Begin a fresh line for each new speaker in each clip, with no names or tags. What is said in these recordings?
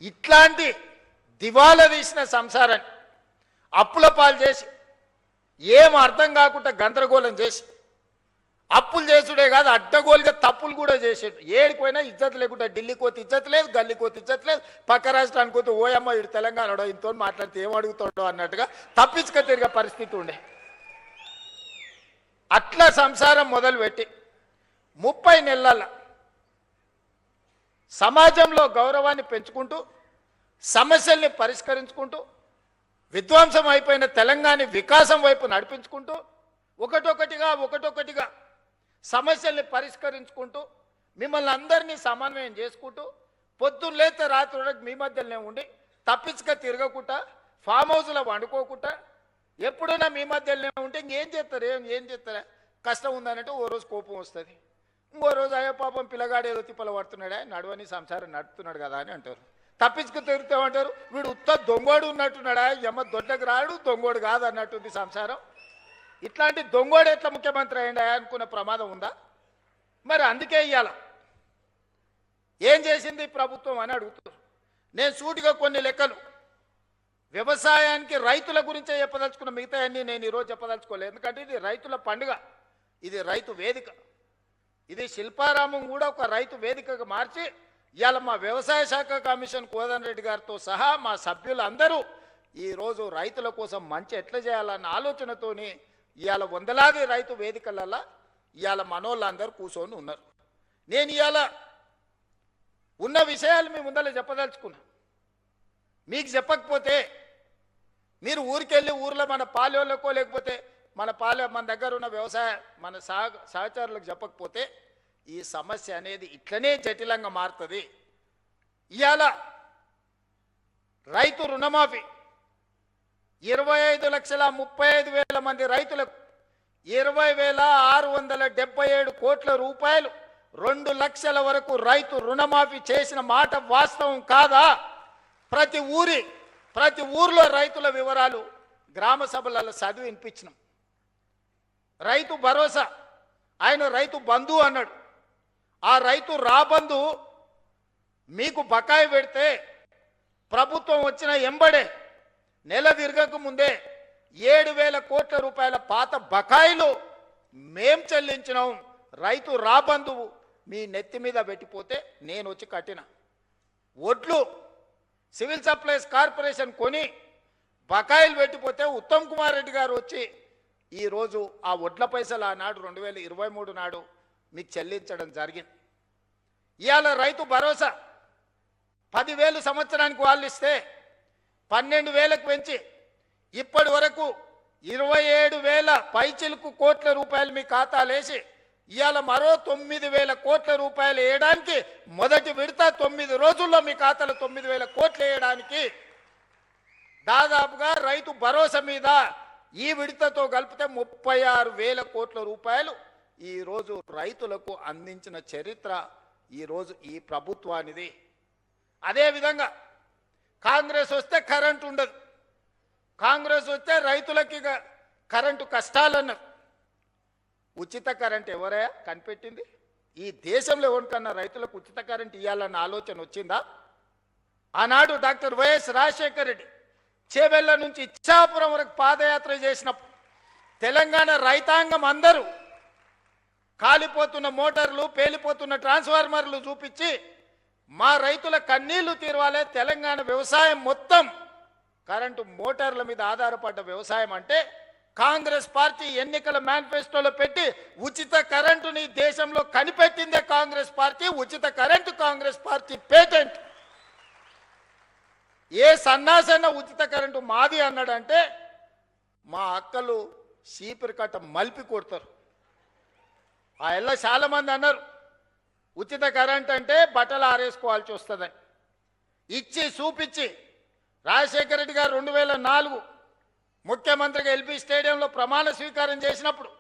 ఇట్లాంటి దివాలా తీసిన సంసారాన్ని అప్పుల పాలు చేసి ఏం అర్థం కాకుండా గందరగోళం చేసి అప్పులు చేసుడే కాదు అడ్డగోలుగా తప్పులు కూడా చేసేడు. ఏడిపోయినా ఇజ్జత్ లేకుండా ఢిల్లీకి పోతే ఇజ్జత్ లేదు, గల్లీకి పోతే ఇజ్జత్ లేదు, పక్క రాష్ట్రానికి పోతే ఓయమ్మ ఇటు తెలంగాణలో ఇంతో మాట్లాడితే ఏం అడుగుతాడో అన్నట్టుగా తప్పించుక తిరిగే పరిస్థితి ఉండే. అట్లా సంసారం మొదలుపెట్టి 30 నెలల సమాజంలో గౌరవాన్ని పెంచుకుంటూ సమస్యల్ని పరిష్కరించుకుంటూ విధ్వంసం అయిపోయిన తెలంగాణ వికాసం వైపు నడిపించుకుంటూ ఒకటొకటిగా సమస్యల్ని పరిష్కరించుకుంటూ మిమ్మల్ని అందరినీ సమన్వయం చేసుకుంటూ పొద్దున్న లేతే రాత్రి వరకు మీ మధ్యలోనే ఉండి తప్పించుక తిరగకుండా ఫామ్ హౌస్లో వండుకోకుండా ఎప్పుడైనా మీ మధ్యలోనే ఉంటే ఏం చేస్తారా కష్టం ఉందనంటే ఓ రోజు కోపం వస్తుంది, ఇంకో రోజు అయ్యో పాపం పిల్లగాడు ఏదో తిప్పలు పడుతున్నాడా నడవని సంసారం నడుపుతున్నాడు కదా అని అంటారు. తప్పించుకు తిరుగుతామంటారు వీడు ఉత్త దొంగోడు ఉన్నట్టున్నాడా ఎమ్మ దొడ్డకు రాడు దొంగోడు కాదు అన్నట్టుంది సంసారం. ఇట్లాంటి దొంగోడు ఎట్లా ముఖ్యమంత్రి అయ్యిండా అనుకున్న ప్రమాదం ఉందా? మరి అందుకే ఇయ్యాల ఏం చేసింది ప్రభుత్వం అని అడుగుతారు. నేను సూటిగా కొన్ని లెక్కలు వ్యవసాయానికి రైతుల గురించే చెప్పదలుచుకున్న, మిగతా అన్నీ నేను ఈరోజు చెప్పదలుచుకోలేదు. ఎందుకంటే ఇది రైతుల పండుగ, ఇది రైతు వేదిక, ఇది శిల్పారామం కూడా ఒక రైతు వేదికగా మార్చి ఇవాళ మా వ్యవసాయ శాఖ కమిషన్ కోదండ రెడ్డి గారితో సహా మా సభ్యులందరూ ఈరోజు రైతుల కోసం మంచి ఎట్లా చేయాలన్న ఆలోచనతోని ఇవాళ వందలాది రైతు వేదికలలో ఇవాళ మనోళ్ళందరూ కూర్చొని ఉన్నారు. నేను ఇవాళ ఉన్న విషయాలు మీ ముందర చెప్పదలుచుకున్నా. మీకు చెప్పకపోతే మీరు ఊరికెళ్ళి ఊర్లో మన పాలెళ్ళకో లేకపోతే మన దగ్గర ఉన్న వ్యవసాయ మన సహచరులకు చెప్పకపోతే ఈ సమస్య అనేది ఇట్లనే జటిలంగా మారుతుంది. ఇవాళ రైతు రుణమాఫీ 25,35,000 మంది రైతులకు 20,677 కోట్ల రూపాయలు 2 లక్షల వరకు రైతు రుణమాఫీ చేసిన మాట వాస్తవం కాదా? ప్రతి ఊర్లో రైతుల వివరాలు గ్రామ సభలలో చదివి వినిపించినాం. రైతు భరోసా ఆయన రైతు బంధు అన్నాడు. ఆ రైతు రాబంధు మీకు బకాయి పెడితే ప్రభుత్వం వచ్చిన ఎంబడే నెల తిరగక ముందే 7,000 కోట్ల రూపాయల పాత బకాయిలు మేం చెల్లించినాం. రైతు రాబంధువు మీ నెత్తి మీద పెట్టిపోతే నేను వచ్చి కట్టిన ఒడ్లు సివిల్ సప్లైస్ కార్పొరేషన్ కొని బకాయిలు పెట్టిపోతే ఉత్తమ్ కుమార్ రెడ్డి గారు వచ్చి ఈరోజు ఆ ఒడ్ల పైసలు ఆనాడు 2023 నాడు మీకు చెల్లించడం జరిగింది. ఇవాళ రైతు భరోసా 10,000 సంవత్సరానికి వాళ్ళు ఇస్తే 12,000కు పెంచి ఇప్పటి వరకు 27,000 పైచిలుకు కోట్ల రూపాయలు మీ ఖాతాలేసి ఇవాళ మరో 9,000 కోట్ల రూపాయలు వేయడానికి మొదటి విడత 9 రోజుల్లో మీ ఖాతాలో 9,000 కోట్లు వేయడానికి దాదాపుగా రైతు భరోసా మీద ఈ విడతతో కలిపితే 36,000 కోట్ల రూపాయలు ఈరోజు రైతులకు అందించిన చరిత్ర ఈరోజు ఈ ప్రభుత్వానిది. అదేవిధంగా కాంగ్రెస్ వస్తే కరెంటు ఉండదు, కాంగ్రెస్ వస్తే రైతులకి కరెంటు కష్టాలన్నారు. ఉచిత కరెంట్ ఎవరయ్యా కనిపెట్టింది? ఈ దేశంలో ఎవరికన్నా రైతులకు ఉచిత కరెంట్ ఇవ్వాలన్న ఆలోచన వచ్చిందా? ఆనాడు డాక్టర్ వైఎస్ రాజశేఖర రెడ్డి చేవెళ్ళ నుంచి ఇచ్చాపురం వరకు పాదయాత్ర చేసినప్పుడు తెలంగాణ రైతాంగం అందరూ కాలిపోతున్న మోటార్లు పేలిపోతున్న ట్రాన్స్ఫార్మర్లు చూపించి మా రైతుల కన్నీళ్లు తీరవాలే, తెలంగాణ వ్యవసాయం మొత్తం కరెంటు మోటార్ల మీద ఆధారపడ్డ వ్యవసాయం అంటే కాంగ్రెస్ పార్టీ ఎన్నికల మేనిఫెస్టోలో పెట్టి ఉచిత కరెంటుని దేశంలో కనిపెట్టిందే కాంగ్రెస్ పార్టీ. ఉచిత కరెంటు కాంగ్రెస్ పార్టీ పేటెంట్. ఏ సన్నాసన్న ఉచిత కరెంటు మాది అన్నాడంటే మా అక్కలు చీపిరి కట్ట మలిపి కొడతారు. ఆ ఎల్ల చాలా మంది అన్నారు ఉచిత కరెంట్ అంటే బట్టలు ఆరేసుకోవాల్సి వస్తుందని. ఇచ్చి చూపించి రాజశేఖర రెడ్డి గారు 2004 ముఖ్యమంత్రిగా ఎల్బీ స్టేడియంలో ప్రమాణ స్వీకారం చేసినప్పుడు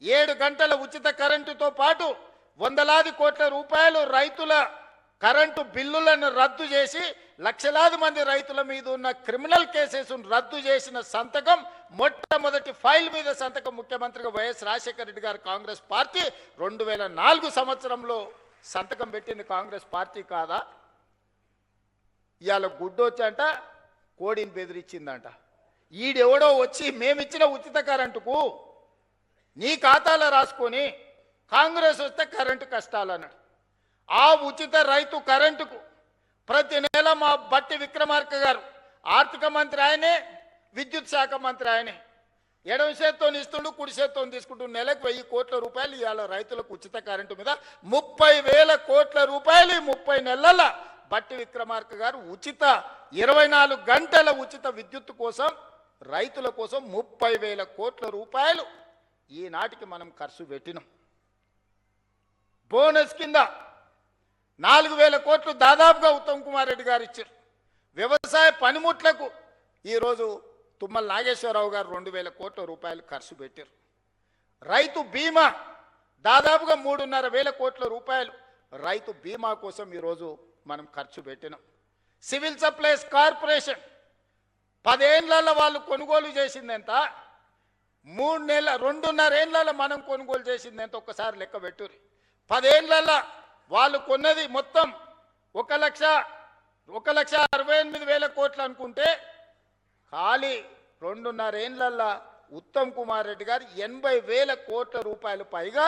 7 గంటల ఉచిత కరెంటుతో పాటు వందలాది కోట్ల రూపాయలు రైతుల కరెంటు బిల్లులను రద్దు చేసి లక్షలాది మంది రైతుల మీద ఉన్న క్రిమినల్ కేసెస్ రద్దు చేసిన సంతకం, మొట్టమొదటి ఫైల్ మీద సంతకం ముఖ్యమంత్రిగా వైఎస్ రాజశేఖర రెడ్డి గారు కాంగ్రెస్ పార్టీ 2004 సంవత్సరంలో సంతకం పెట్టింది కాంగ్రెస్ పార్టీ కాదా? ఇవాళ గుడ్డొచ్చంట కోడిని బెదిరించిందంట. ఈడెవడో వచ్చి మేమిచ్చిన ఉచిత కరెంటుకు నీ ఖాతాలో రాసుకొని కాంగ్రెస్ వస్తే కరెంటు కష్టాలు అన్నాడు. ఆ ఉచిత రైతు కరెంటుకు ప్రతి నెల మా బట్టి విక్రమార్క గారు ఆర్థిక మంత్రి ఆయనే, విద్యుత్ శాఖ మంత్రి ఆయనే, ఎడమ చేత్తో ఇస్తుండు, కుడి చేత్తో తీసుకుంటూ నెలకు 1000 కోట్ల రూపాయలు ఇవాళ రైతులకు ఉచిత కరెంటు మీద 30,000 కోట్ల రూపాయలు 30 నెలల బట్టి విక్రమార్క గారు ఉచిత 24 గంటల ఉచిత విద్యుత్ కోసం రైతుల కోసం 30,000 కోట్ల రూపాయలు ఈనాటికి మనం ఖర్చు పెట్టినాం. బోనస్ కింద 4,000 కోట్లు దాదాపుగా ఉత్తమ్ కుమార్ రెడ్డి గారు ఇచ్చారు. వ్యవసాయ పనిముట్లకు ఈరోజు తుమ్మల నాగేశ్వరరావు గారు 2,000 కోట్ల రూపాయలు ఖర్చు పెట్టారు. రైతు బీమా దాదాపుగా 3,500 కోట్ల రూపాయలు రైతు బీమా కోసం ఈరోజు మనం ఖర్చు పెట్టినాం. సివిల్ సప్లైస్ కార్పొరేషన్ 10 ఏళ్లలో వాళ్ళు కొనుగోలు చేసింది ఎంత, 2.5 ఏళ్లలో మనం కొనుగోలు చేసింది ఎంత ఒక్కసారి లెక్క పెట్టుర్రి. 10 ఏళ్లలో వాళ్ళు కొన్నది మొత్తం 1,68,000 కోట్లు అనుకుంటే ఖాళీ 2.5 ఏళ్లలో ఉత్తమ్ కుమార్ రెడ్డి గారు 80,000 కోట్ల రూపాయలు పైగా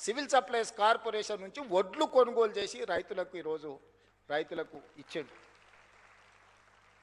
సివిల్ సప్లైస్ కార్పొరేషన్ నుంచి వడ్లు కొనుగోలు చేసి రైతులకు ఈరోజు రైతులకు ఇచ్చాడు.